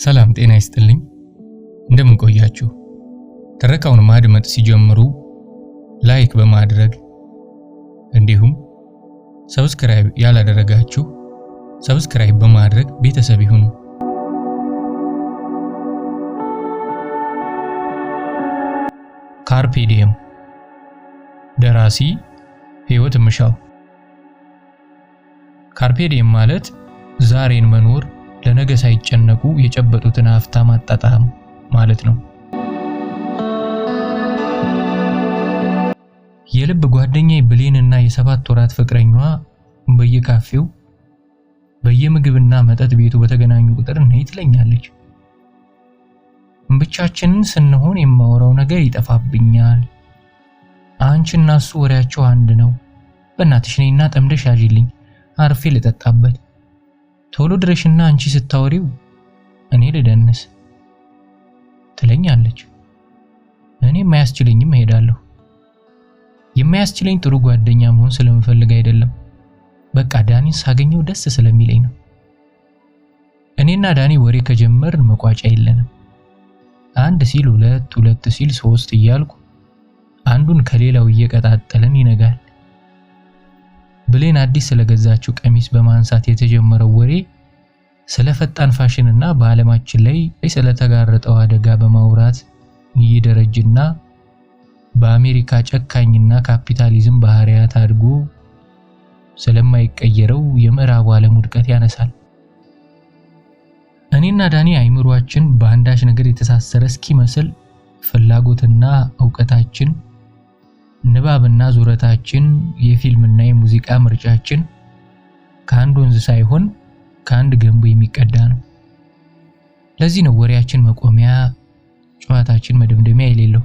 ሰላም ጤና ይስጥልኝ እንደምን ቆያችሁ ተረካውን ማድመጥ ሲጀምሩ ላይክ በማድረግ እንዲሁም ሰብስክራይብ ያላደረጋችሁ ሰብስክራይብ በማድረግ ቤተሰብ ይሁኑ ካርፔ ዲየም ደራሲ ህይወት ምሻው ካርፔ ዲየም ማለት ዛሬን መኖር ለነገ ሳይጨነቁ የጨበጡትን አፍታ ማጣጣም ማለት ነው። የልብ ጓደኛዬ ብሌንና የሰባት ወራት ፍቅረኛዋ በየካፌው በየምግብና መጠጥ ቤቱ በተገናኙ ቁጥር ነይ ትለኛለች። ብቻችንን ስንሆን የማወራው ነገር ይጠፋብኛል። አንቺና እሱ ወሬያቸው አንድ ነው። በእናትሽ ነይና ጠምደሽ ያጂልኝ አርፌ ልጠጣበት። ቶሎ ድረሽና አንቺ ስታወሪው እኔ ልደንስ ትለኛለች። እኔ የማያስችለኝም እሄዳለሁ። የማያስችለኝ ጥሩ ጓደኛ መሆን ስለምፈልግ አይደለም። በቃ ዳኒን ሳገኘው ደስ ስለሚለኝ ነው። እኔና ዳኒ ወሬ ከጀመርን መቋጫ የለንም። አንድ ሲል ሁለት፣ ሁለት ሲል ሶስት እያልኩ አንዱን ከሌላው እየቀጣጠለን ይነጋል። ብሌን አዲስ ስለገዛችው ቀሚስ በማንሳት የተጀመረው ወሬ ስለ ፈጣን ፋሽንና በዓለማችን ላይ ስለተጋረጠው አደጋ በማውራት ይደረጅና በአሜሪካ ጨካኝና ካፒታሊዝም ባህሪያት አድጎ ስለማይቀየረው የምዕራቡ ዓለም ውድቀት ያነሳል። እኔና ዳኒ አይምሮአችን በአንዳች ነገር የተሳሰረ እስኪመስል ፍላጎትና ዕውቀታችን ንባብና ዙረታችን የፊልምና የሙዚቃ ምርጫችን ከአንድ ወንዝ ሳይሆን ከአንድ ገንቦ የሚቀዳ ነው። ለዚህ ነው ወሬያችን መቆሚያ ጨዋታችን መደምደሚያ የሌለው።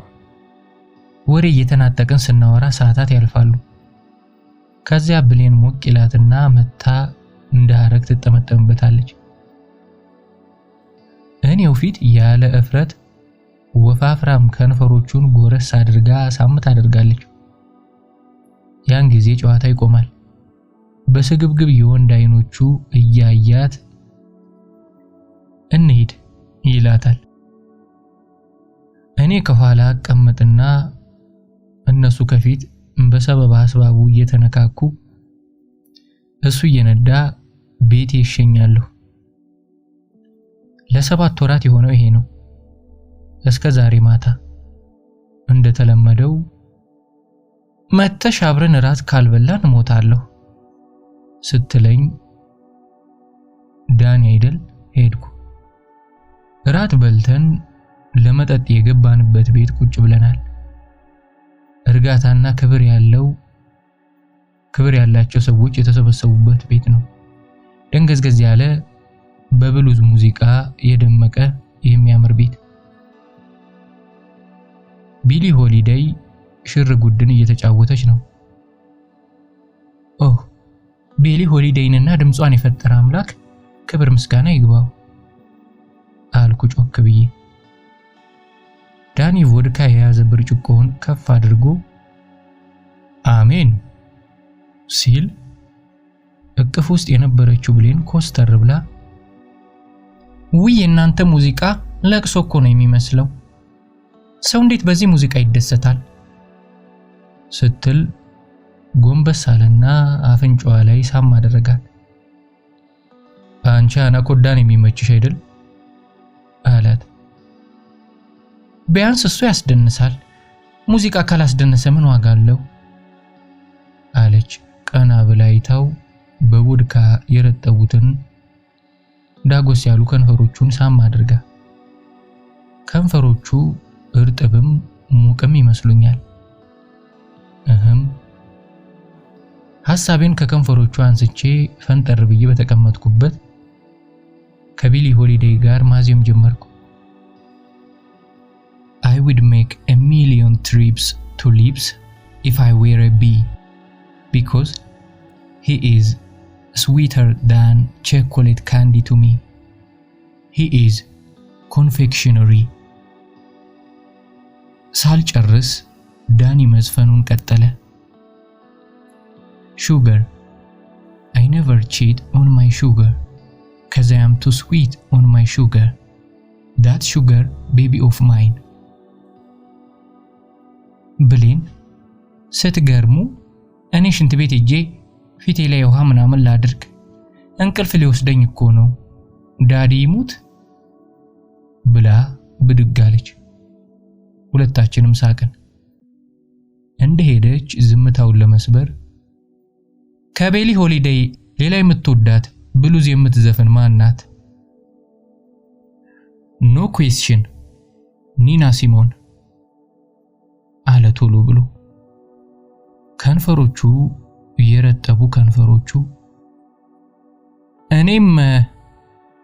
ወሬ እየተናጠቀን ስናወራ ሰዓታት ያልፋሉ። ከዚያ ብሌን ሞቅ ይላትና መታ እንደ ሐረግ ትጠመጠምበታለች። እኔው ፊት ያለ እፍረት ወፋፍራም ከንፈሮቹን ጎረስ አድርጋ ሳምት አድርጋለች። ያን ጊዜ ጨዋታ ይቆማል። በስግብግብ የወንድ አይኖቹ እያያት እንሂድ ይላታል። እኔ ከኋላ አቀመጥና እነሱ ከፊት በሰበብ አስባቡ እየተነካኩ እሱ እየነዳ ቤቴ ይሸኛለሁ። ለሰባት ወራት የሆነው ይሄ ነው። እስከ ዛሬ ማታ እንደተለመደው መተሽ አብረን ራት ካልበላን ሞታለሁ ስትለኝ ዳኒ አይደል ሄድኩ። ራት በልተን ለመጠጥ የገባንበት ቤት ቁጭ ብለናል። እርጋታና ክብር ያላቸው ሰዎች የተሰበሰቡበት ቤት ነው። ደንገዝገዝ ያለ በብሉዝ ሙዚቃ የደመቀ የሚያምር ቤት። ቢሊ ሆሊዴይ ሽር ጉድን እየተጫወተች ነው። ኦህ ቢሊ ሆሊዴይንና ድምጿን የፈጠረ አምላክ ክብር ምስጋና ይግባው አልኩ ጮክ ብዬ። ዳኒ ቮድካ የያዘ ብርጭቆውን ከፍ አድርጎ አሜን ሲል እቅፍ ውስጥ የነበረችው ብሌን ኮስተር ብላ ውይ እናንተ ሙዚቃ ለቅሶ እኮ ነው የሚመስለው፣ ሰው እንዴት በዚህ ሙዚቃ ይደሰታል ስትል ጎንበስ አለና አፍንጫዋ ላይ ሳም አደረጋት። አንቺ አናኮዳን የሚመችሽ አይደል አላት። ቢያንስ እሱ ያስደንሳል፣ ሙዚቃ ካላስደነሰ ምን ዋጋ አለው አለች ቀና ብላይታው በቦድካ የረጠቡትን ዳጎስ ያሉ ከንፈሮቹን ሳም አድርጋ። ከንፈሮቹ እርጥብም ሙቅም ይመስሉኛል። ሐሳቤን ከከንፈሮቹ አንስቼ ፈንጠር ብዬ በተቀመጥኩበት ከቢሊ ሆሊዴይ ጋር ማዜም ጀመርኩ። I would make a million trips to lips if I were a bee because he is sweeter than chocolate candy to me. He is confectionery. ሳልጨርስ ዳኒ መዝፈኑን ቀጠለ። Sugar, I never cheat on my sugar, 'cause I am too sweet on my sugar. that sugar baby of mine ብሌን ስትገርሙ እኔ ሽንት ቤት ሄጄ ፊቴ ላይ ውሃ ምናምን ላድርግ እንቅልፍ ሊወስደኝ እኮ ነው ዳዲ ይሙት ብላ ብድግ አለች። ሁለታችንም ሳቅን። እንደሄደች ዝምታውን ለመስበር ከቤሊ ሆሊዴይ ሌላ የምትወዳት ብሉዝ የምትዘፍን ማን ናት? ኖ ኩዌስችን ኒና ሲሞን አለ ቶሎ ብሎ። ከንፈሮቹ የረጠቡ ከንፈሮቹ እኔም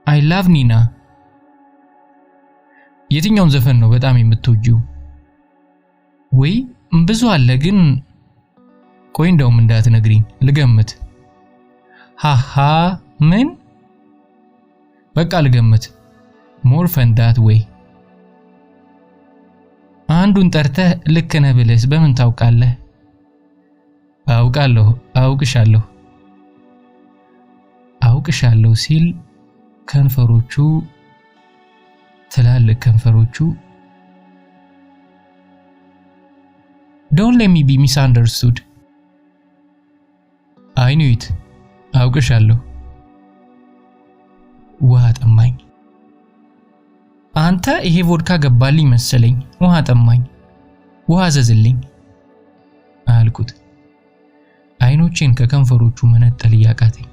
አይ ላቭ ኒና። የትኛውን ዘፈን ነው በጣም የምትወጂው? ወይ ብዙ አለ ግን ቆይ እንደውም እንዳትነግሪኝ ልገምት። ሃሃ ምን? በቃ ልገምት። ሞር ፈን ዳት ወይ። አንዱን ጠርተህ ልክ ነህ ብለስ በምን ታውቃለህ? አውቅሻለሁ ሲል ከንፈሮቹ ትላልቅ ከንፈሮቹ Don't let me be misunderstood. I knew it. አውቅሻለሁ። ውሃ ጠማኝ። አንተ ይሄ ቮድካ ገባልኝ መሰለኝ። ውሃ ጠማኝ። ውሃ ዘዝልኝ አልኩት። አይኖቼን ከከንፈሮቹ መነጠል ያቃተኝ።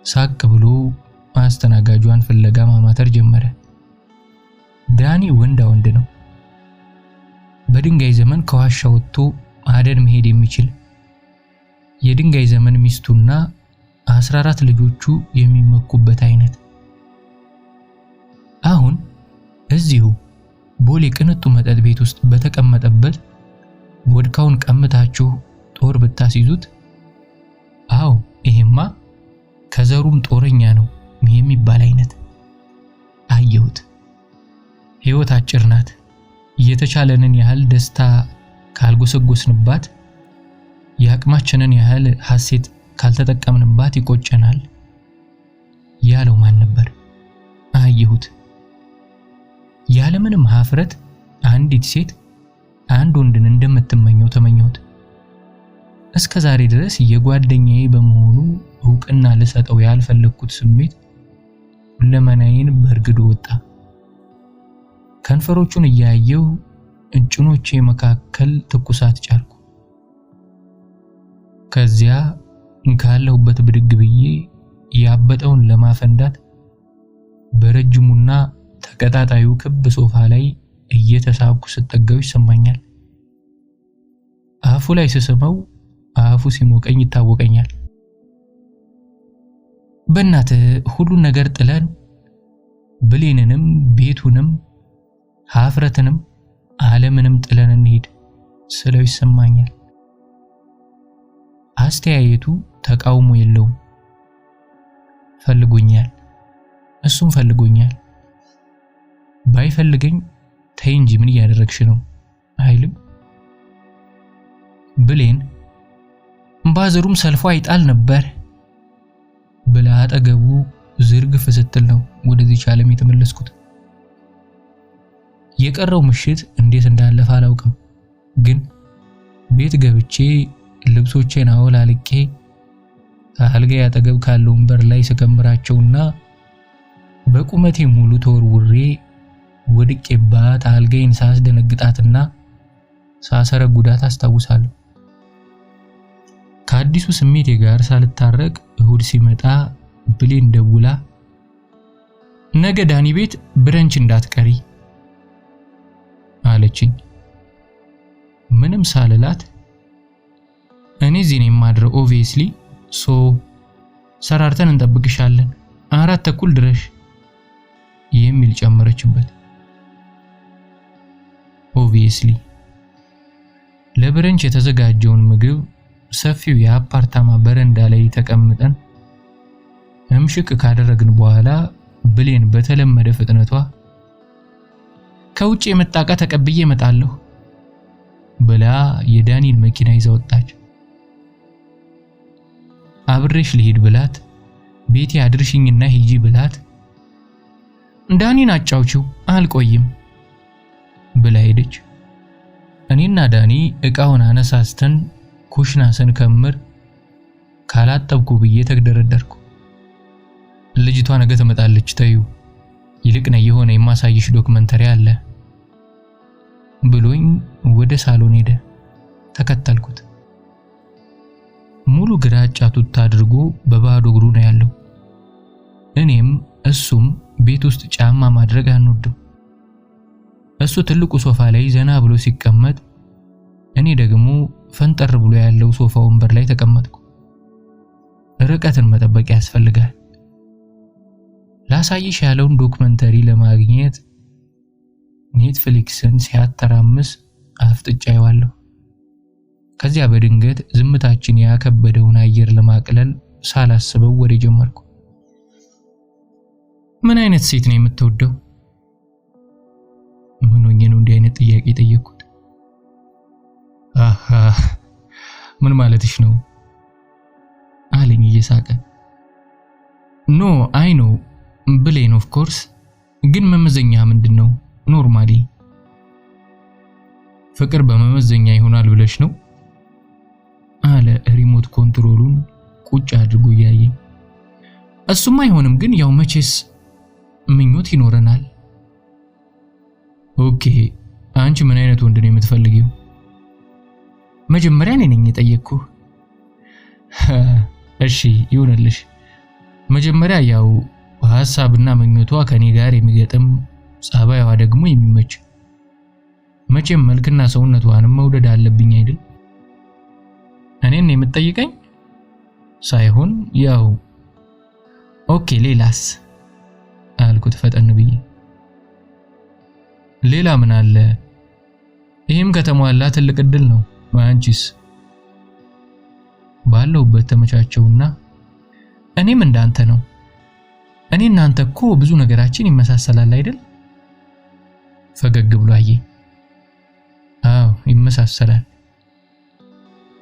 ሳቅ ብሎ አስተናጋጇን ፍለጋ ማማተር ጀመረ። ዳኒ ወንድ ነው። በድንጋይ ዘመን ከዋሻ ወጥቶ አደን መሄድ የሚችል የድንጋይ ዘመን ሚስቱና 14 ልጆቹ የሚመኩበት አይነት። አሁን እዚሁ ቦሌ ቅንጡ መጠጥ ቤት ውስጥ በተቀመጠበት ወድካውን ቀምታችሁ ጦር ብታስይዙት አዎ ይሄማ ከዘሩም ጦረኛ ነው የሚባል አይነት አየሁት። ህይወት አጭር ናት። የተቻለንን ያህል ደስታ ካልጎሰጎስንባት ያቅማችንን ያህል ሐሴት ካልተጠቀምንባት ይቆጨናል ያለው ማን ነበር? አየሁት። ያለምንም ሀፍረት አንዲት ሴት አንድ ወንድን እንደምትመኘው ተመኘሁት። እስከዛሬ ድረስ የጓደኛዬ በመሆኑ ዕውቅና ልሰጠው ያልፈለኩት ስሜት ለመናዬን በርግዶ ወጣ። ከንፈሮቹን እያየው እንጭኖቼ መካከል ትኩሳት ጫርኩ። ከዚያ ካለሁበት ብድግ ብዬ ያበጠውን ለማፈንዳት በረጅሙና ተቀጣጣዩ ክብ ሶፋ ላይ እየተሳብኩ ስጠጋው ይሰማኛል። አፉ ላይ ስስመው አፉ ሲሞቀኝ ይታወቀኛል። በእናት ሁሉን ነገር ጥለን ብሌንንም ቤቱንም ሀፍረትንም ዓለምንም ጥለን እንሂድ ስለው ይሰማኛል። አስተያየቱ ተቃውሞ የለውም። ፈልጎኛል፣ እሱም ፈልጎኛል። ባይፈልገኝ ተይ እንጂ ምን ያደረግሽ ነው አይልም። ብሌን ባዘሩም ሰልፎ አይጣል ነበር ብላ አጠገቡ ዝርግፍ ስትል ነው ወደዚህ ዓለም የተመለስኩት። የቀረው ምሽት እንዴት እንዳለፈ አላውቅም፣ ግን ቤት ገብቼ ልብሶቼን አወላልቄ አልጋዬ አጠገብ ካለው ወንበር ላይ ስከምራቸውና በቁመቴ ሙሉ ተወርውሬ ወድቄባት አልጋዬን ሳስደነግጣትና ሳሰረጉዳት አስታውሳለሁ። ከአዲሱ ስሜቴ ጋር ሳልታረቅ እሁድ ሲመጣ ብሌን ደውላ ነገ ዳኒ ቤት ብረንች እንዳትቀሪ አለችኝ። ምንም ሳልላት እኔ እዚህ ነኝ የማድረው ኦብቪየስሊ ሰራርተን እንጠብቅሻለን 4:30 ድረሽ የሚል ጨመረችበት። ኦብቪየስሊ ለብረንች የተዘጋጀውን ምግብ ሰፊው የአፓርታማ በረንዳ ላይ ተቀምጠን እምሽቅ ካደረግን በኋላ ብሌን በተለመደ ፍጥነቷ ከውጭ የመጣቃ ተቀብዬ እመጣለሁ ብላ የዳኒን መኪና ይዛ ወጣች። አብሬሽ ልሂድ ብላት ቤቴ አድርሽኝና ሂጂ ብላት ዳኒን አጫውቺው አልቆይም ብላ ሄደች። እኔና ዳኒ እቃውን አነሳስተን ኩሽና ስንከምር ካላጠብኩ ብዬ ተግደረደርኩ። ልጅቷ ነገ ትመጣለች ተዩ፣ ይልቅ ነው የሆነ የማሳይሽ ዶክመንተሪ አለ ብሎኝ ወደ ሳሎን ሄደ። ተከተልኩት። ሙሉ ግራጫ ቱታ አድርጎ በባዶ እግሩ ነው ያለው። እኔም እሱም ቤት ውስጥ ጫማ ማድረግ አንወድም። እሱ ትልቁ ሶፋ ላይ ዘና ብሎ ሲቀመጥ፣ እኔ ደግሞ ፈንጠር ብሎ ያለው ሶፋ ወንበር ላይ ተቀመጥኩ። ርቀትን መጠበቅ ያስፈልጋል። ላሳይሽ ያለውን ዶክመንተሪ ለማግኘት ኔትፍሊክስን ሲያተራምስ አፍጥጫየዋለሁ። ከዚያ በድንገት ዝምታችን ያከበደውን አየር ለማቅለል ሳላስበው ወሬ ጀመርኩ። ምን አይነት ሴት ነው የምትወደው? ምን ሆኜ ነው እንዲህ አይነት ጥያቄ ጠየቅኩት? አሃ ምን ማለትሽ ነው አለኝ እየሳቀ። ኖ አይ ኖ ብሌን ኦፍ ኮርስ፣ ግን መመዘኛ ምንድነው? ኖርማሊ ፍቅር በመመዘኛ ይሆናል ብለሽ ነው አለ ሪሞት ኮንትሮሉን ቁጭ አድርጎ ያየኝ። እሱም አይሆንም፣ ግን ያው መቼስ ምኞት ይኖረናል። ኦኬ አንቺ ምን አይነት ወንድ ነው የምትፈልጊው? መጀመሪያ እኔ ነኝ የጠየቅኩህ። እሺ ይሁንልሽ። መጀመሪያ ያው ሐሳብና ምኞቷ ከኔ ጋር የሚገጥም፣ ጸባይዋ ደግሞ የሚመች። መቼም መልክና ሰውነቷንም መውደድ አለብኝ አይደል? እኔን የምትጠይቀኝ ሳይሆን ያው ኦኬ ሌላስ አልኩት ፈጠን ብዬ። ሌላ ምን አለ? ይሄም ከተሟላ ትልቅ እድል ነው። አንቺስ? ባለውበት ተመቻቸውና እኔም እንዳንተ ነው። እኔ እናንተ እኮ ብዙ ነገራችን ይመሳሰላል አይደል? ፈገግ ብሎ አየኝ። አዎ ይመሳሰላል።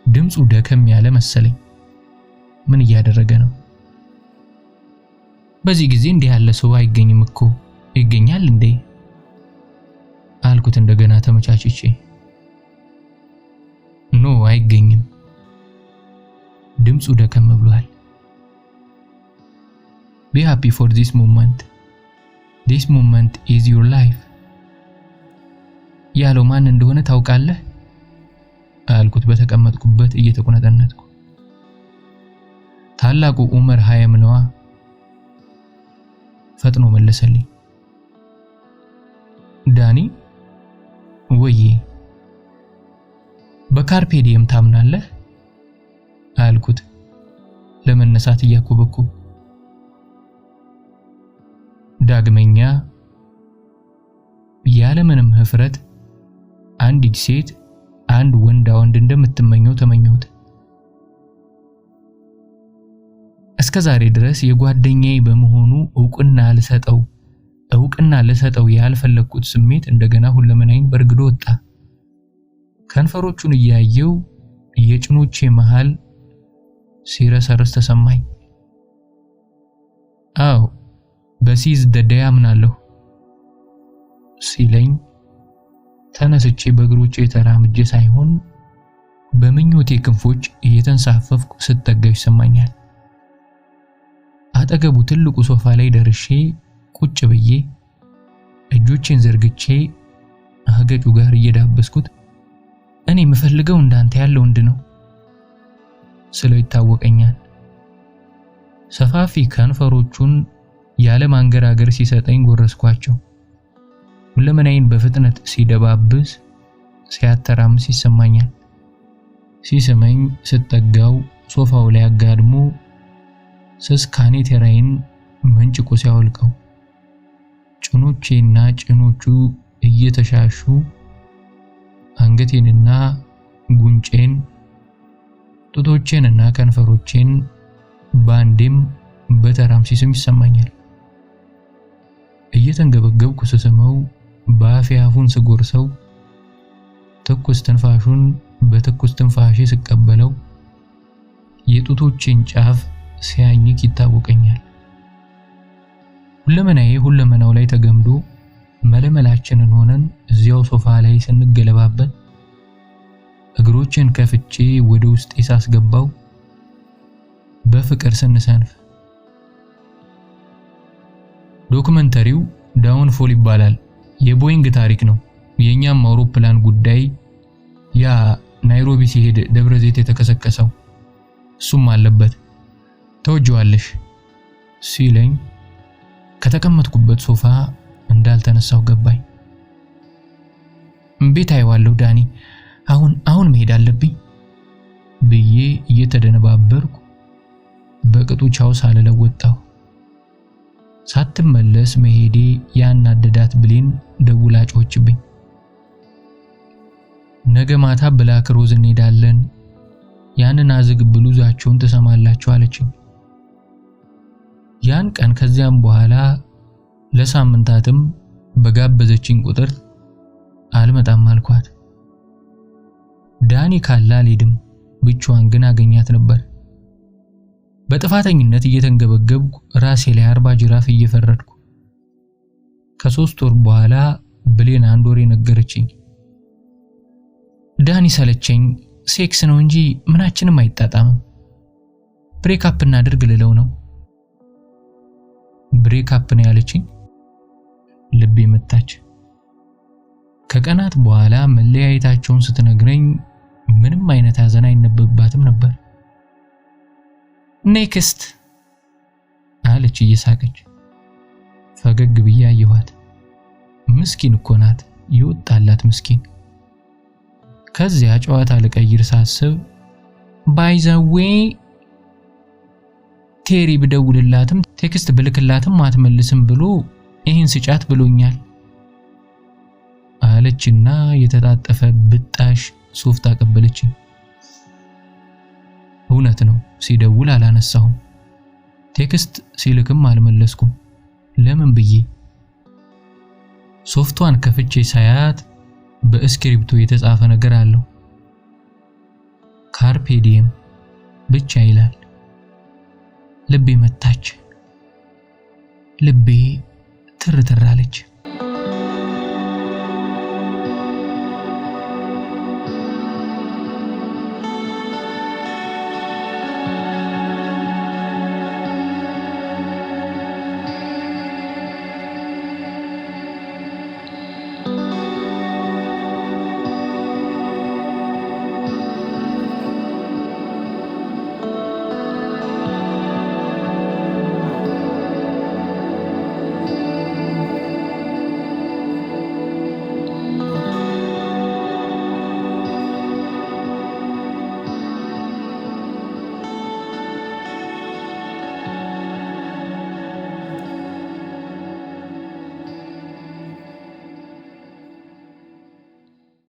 ድምፁ ደከም ያለ መሰለኝ። ምን እያደረገ ነው? በዚህ ጊዜ እንዲህ ያለ ሰው አይገኝም እኮ። ይገኛል እንዴ አልኩት እንደገና ተመቻችቼ። ኖ አይገኝም። ድምፁ ደከም ብሏል። Be happy for this moment. This moment is your life. ያለው ማን እንደሆነ ታውቃለህ? አልኩት በተቀመጥኩበት እየተቆነጠነጥኩ። ታላቁ ዑመር ሀየም ነዋ። ፈጥኖ መለሰልኝ። ዳኒ ወዬ በካርፔ ዲየም ታምናለህ? አልኩት ለመነሳት እያኮበኩ። ዳግመኛ ያለምንም ህፍረት አንዲት ሴት አንድ ወንድ እንደምትመኘው ተመኘሁት። እስከዛሬ ድረስ የጓደኛዬ በመሆኑ እውቅና ልሰጠው ያልፈለኩት ስሜት እንደገና ሁለመናዬን በርግዶ ወጣ። ከንፈሮቹን እያየው የጭኖቼ መሃል ሲረሰርስ ተሰማኝ። አዎ በሲዝ ደዳይ አምናለሁ ሲለኝ ተነስቼ በእግሮቼ ተራምጄ ሳይሆን በምኞቴ ክንፎች እየተንሳፈፍኩ ስተጋው ይሰማኛል። አጠገቡ ትልቁ ሶፋ ላይ ደርሼ ቁጭ ብዬ እጆቼን ዘርግቼ አገጩ ጋር እየዳበስኩት እኔ የምፈልገው እንዳንተ ያለው ወንድ ነው ስለው ይታወቀኛል። ሰፋፊ ከንፈሮቹን ያለ ማንገራገር ሲሰጠኝ ጎረስኳቸው። ሁለመናዬን በፍጥነት ሲደባብስ ሲያተራምስ ይሰማኛል። ሲሰማኝ ስተጋው ሶፋው ላይ አጋድሞ ስስ ካኔቴራዬን መንጭቆ ሲያወልቀው ጭኖቼና ጭኖቹ እየተሻሹ አንገቴንና ጉንጬን ጡቶቼንና ከንፈሮቼን ባንዴም በተራም ሲስም ይሰማኛል። እየተንገበገብኩ ስስመው በአፌ አፉን ስጎርሰው ትኩስ ትንፋሹን በትኩስ ትንፋሼ ስቀበለው የጡቶቼን ጫፍ ሲያኝክ ይታወቀኛል። ሁለመናው ላይ ተገምዶ መለመላችንን ሆነን እዚያው ሶፋ ላይ ስንገለባበት እግሮችን ከፍቼ ወደ ውስጥ ሳስገባው በፍቅር ስንሰንፍ። ዶክመንተሪው ዳውንፎል ይባላል። የቦይንግ ታሪክ ነው። የኛም አውሮፕላን ጉዳይ ያ ናይሮቢ ሲሄድ ደብረ ዘይት የተከሰከሰው እሱም አለበት። ተወጂዋለሽ ሲለኝ ከተቀመጥኩበት ሶፋ እንዳልተነሳው ገባኝ። ቤት አይዋለሁ ዳኒ፣ አሁን መሄድ አለብኝ ብዬ እየተደነባበርኩ በቅጡ ቻው ሳልለው ወጣሁ። ሳትመለስ መሄዴ ያናደዳት ብሌን ደውላ ጮኸችብኝ። ነገ ማታ ብላክ ሮዝ እንሄዳለን፣ ያንን አዝግ ብሉዛቸውን ትሰማላችሁ አለችኝ። ያን ቀን ከዚያም በኋላ ለሳምንታትም በጋበዘችኝ ቁጥር አልመጣም አልኳት። ዳኒ ካላ አልሄድም፣ ብቻዋን ግን አገኛት ነበር። በጥፋተኝነት እየተንገበገብኩ ራሴ ላይ 40 ጅራፍ እየፈረድኩ። ከ3 ወር በኋላ ብሌን አንድ ወሬ ነገረችኝ። ዳኒ ሰለቸኝ፣ ሴክስ ነው እንጂ ምናችንም አይጣጣምም፣ ብሬክ አፕ እናድርግ ልለው ነው። ብሬክ አፕ ነው ያለችኝ። ልቤ መታች። ከቀናት በኋላ መለያየታቸውን ስትነግረኝ ምንም አይነት ሐዘን አይነበብባትም ነበር። ኔክስት አለች እየሳቀች። ፈገግ ብዬ አየኋት። ምስኪን እኮ ናት፣ ይወጣላት ምስኪን። ከዚያ ጨዋታ ልቀይር ሳስብ ባይ ዘ ዌይ ቴሪ ብደውልላትም ቴክስት ብልክላትም አትመልስም ብሎ ይሄን ስጫት ብሎኛል አለችና የተጣጠፈ ብጣሽ ሶፍት አቀበለችኝ። እውነት ነው፣ ሲደውል አላነሳሁም፣ ቴክስት ሲልክም አልመለስኩም። ለምን ብዬ ሶፍቷን ከፍቼ ሳያት በእስክሪፕቶ የተጻፈ ነገር አለው። ካርፔ ዲየም ብቻ ይላል። ልቤ መታች። ልቤ ትርትር አለች።